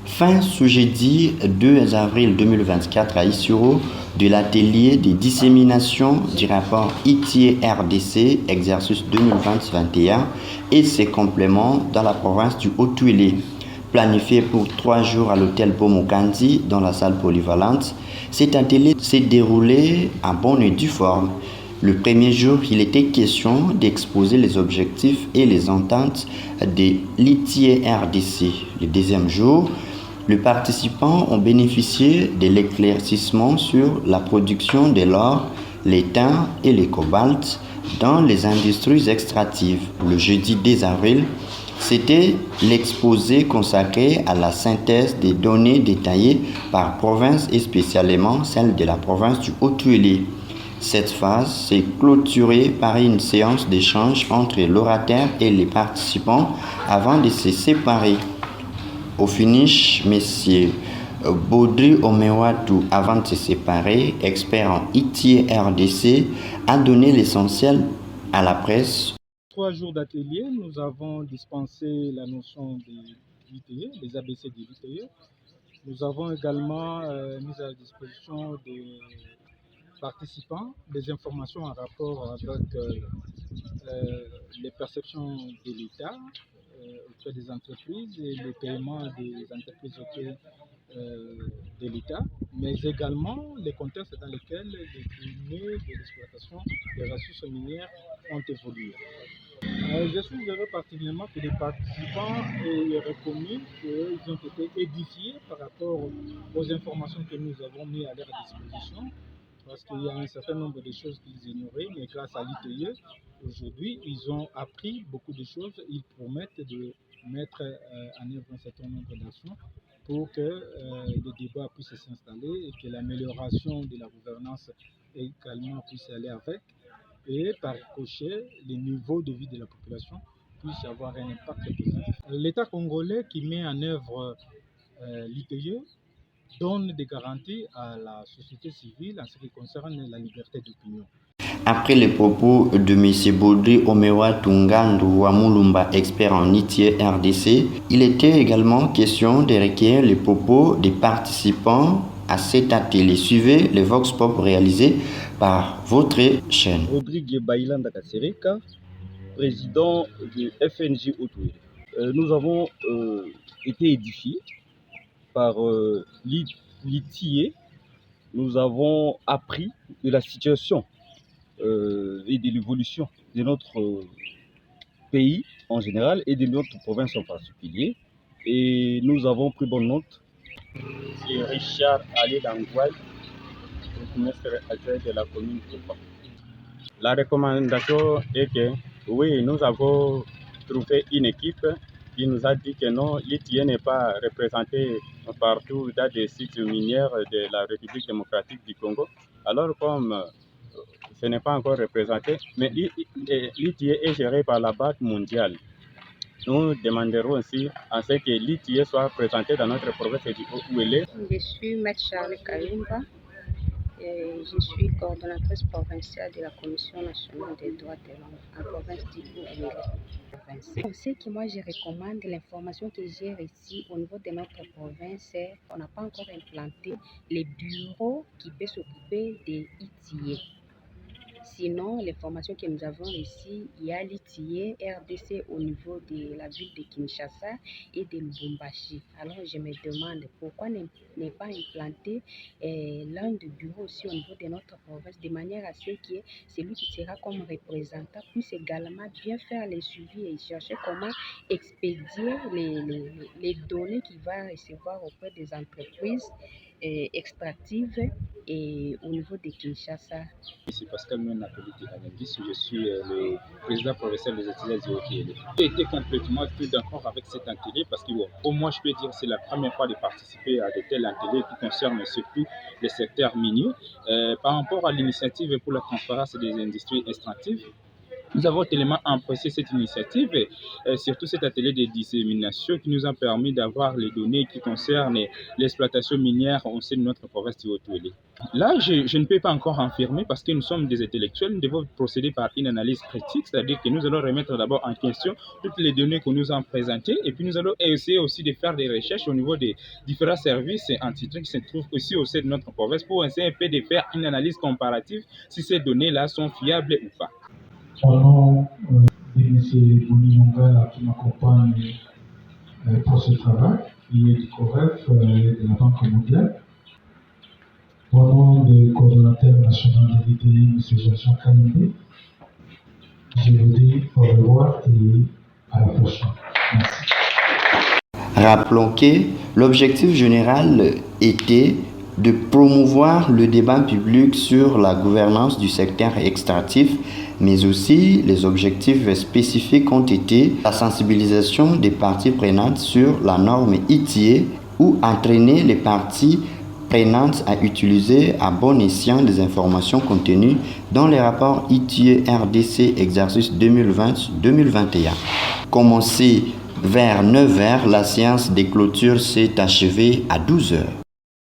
Fin ce jeudi 2 avril 2024 à Isuro de l'atelier de dissémination du rapport ITIE-RDC exercice 2020-21 et ses compléments dans la province du Haut-Tuélé. Planifié pour 3 jours à l'hôtel Bomokandi dans la salle polyvalente, cet atelier s'est déroulé en bonne et due forme. Le premier jour, il était question d'exposer les objectifs et les ententes de l'ITIE-RDC. Le deuxième jour, les participants ont bénéficié de l'éclaircissement sur la production de l'or, l'étain et le cobalt dans les industries extractives. Le jeudi 2 avril, c'était l'exposé consacré à la synthèse des données détaillées par province et spécialement celle de la province du Haut-Tuélé. Cette phase s'est clôturée par une séance d'échange entre l'orateur et les participants avant de se séparer. Au finish, M. Baudry Omewatou, avant de se séparer, expert en ITIE-RDC, a donné l'essentiel à la presse. 3 jours d'atelier, nous avons dispensé la notion de l'ITIE, les ABC de l'ITIE. Nous avons également mis à la disposition des participants des informations en rapport avec les perceptions de l'État auprès des entreprises et le paiement des entreprises auprès de l'État, mais également les contextes dans lesquels les données de l'exploitation des ressources minières ont évolué. Je suis heureux particulièrement que les participants aient reconnu qu'ils ont été édifiés par rapport aux informations que nous avons mises à leur disposition, parce qu'il y a un certain nombre de choses qu'ils ignoraient, mais grâce à l'ITIE, aujourd'hui, ils ont appris beaucoup de choses. Ils promettent de mettre en œuvre un certain nombre d'actions pour que le débat puisse s'installer et que l'amélioration de la gouvernance également puisse aller avec. Et par ricochet, les niveaux de vie de la population puissent avoir un impact positif. L'État congolais qui met en œuvre l'ITIE donne des garanties à la société civile en ce qui concerne la liberté d'opinion. Après les propos de M. Baudry Omewatou Wamulumba, expert en ITIE-RDC, il était également question de recueillir les propos des participants à cet atelier. Suivez les Vox Pop réalisés par votre chaîne. Rodrigue Bailanda Kasereka, président du FNJ Haut-Tuélé. Nous avons été édifiés par l'ITIE. Nous avons appris de la situation et de l'évolution de notre pays en général et de notre province en particulier. Et nous avons pris bonne note. C'est Richard Ali Langouaï, ministre adjoint de la commune de Kopa. La recommandation est que, oui, nous avons trouvé une équipe qui nous a dit que non, l'ITIE n'est pas représenté partout dans des sites miniers de la République démocratique du Congo. Alors, comme ce n'est pas encore représenté, mais l'ITIE est géré par la Banque mondiale. Nous demanderons aussi à ce que l'ITIE soit présenté dans notre province du Haut-Tuélé. Je suis Maître Charles Kalimba. Je suis coordonnatrice provinciale de la Commission nationale des droits de l'homme en province du Haut-Tuélé. Ce que moi je recommande, l'information que j'ai ici au niveau de notre province, c'est qu'on n'a pas encore implanté les bureaux qui peuvent s'occuper des ITIE. Sinon, l'information que nous avons ici, il y a l'ITIE RDC au niveau de la ville de Kinshasa et de Lubumbashi. Alors, je me demande pourquoi n'est pas implanté l'un des bureaux aussi au niveau de notre province, de manière à ce que celui qui sera comme représentant puisse également bien faire les suivis et chercher comment expédier les données qu'il va recevoir auprès des entreprises extractives et au niveau de Kinshasa. C'est Pascal Menapoli Tiranendis, je suis le président provincial des étudiants du Haut-Tuélé. J'ai été complètement tout d'accord avec cet atelier parce que, au moins, je peux dire que c'est la première fois de participer à de tels ateliers qui concernent surtout les secteurs miniers. Par rapport à l'initiative pour la transparence des industries extractives, Nous avons tellement apprécié cette initiative et surtout cet atelier de dissémination qui nous a permis d'avoir les données qui concernent l'exploitation minière au sein de notre province du Haut-Uélé. Là, je ne peux pas encore affirmer parce que nous sommes des intellectuels, nous devons procéder par une analyse critique, c'est-à-dire que nous allons remettre d'abord en question toutes les données que nous avons présentées et puis nous allons essayer aussi de faire des recherches au niveau des différents services et entités qui se trouvent aussi au sein de notre province pour essayer un peu de faire une analyse comparative si ces données-là sont fiables ou pas. Au nom de M. Boni Mongala qui m'accompagne pour ce travail, il est du COREF de la Banque mondiale. Au nom du coordonnateur national de l'ITI, M. Jean Kanibé, je vous dis au revoir et à la prochaine. Merci. Rappelons que l'objectif général était de promouvoir le débat public sur la gouvernance du secteur extractif, mais aussi les objectifs spécifiques ont été la sensibilisation des parties prenantes sur la norme ITIE ou entraîner les parties prenantes à utiliser à bon escient les informations contenues dans les rapports ITIE RDC exercice 2020-2021. Commencé vers 9h, la séance des clôtures s'est achevée à 12h.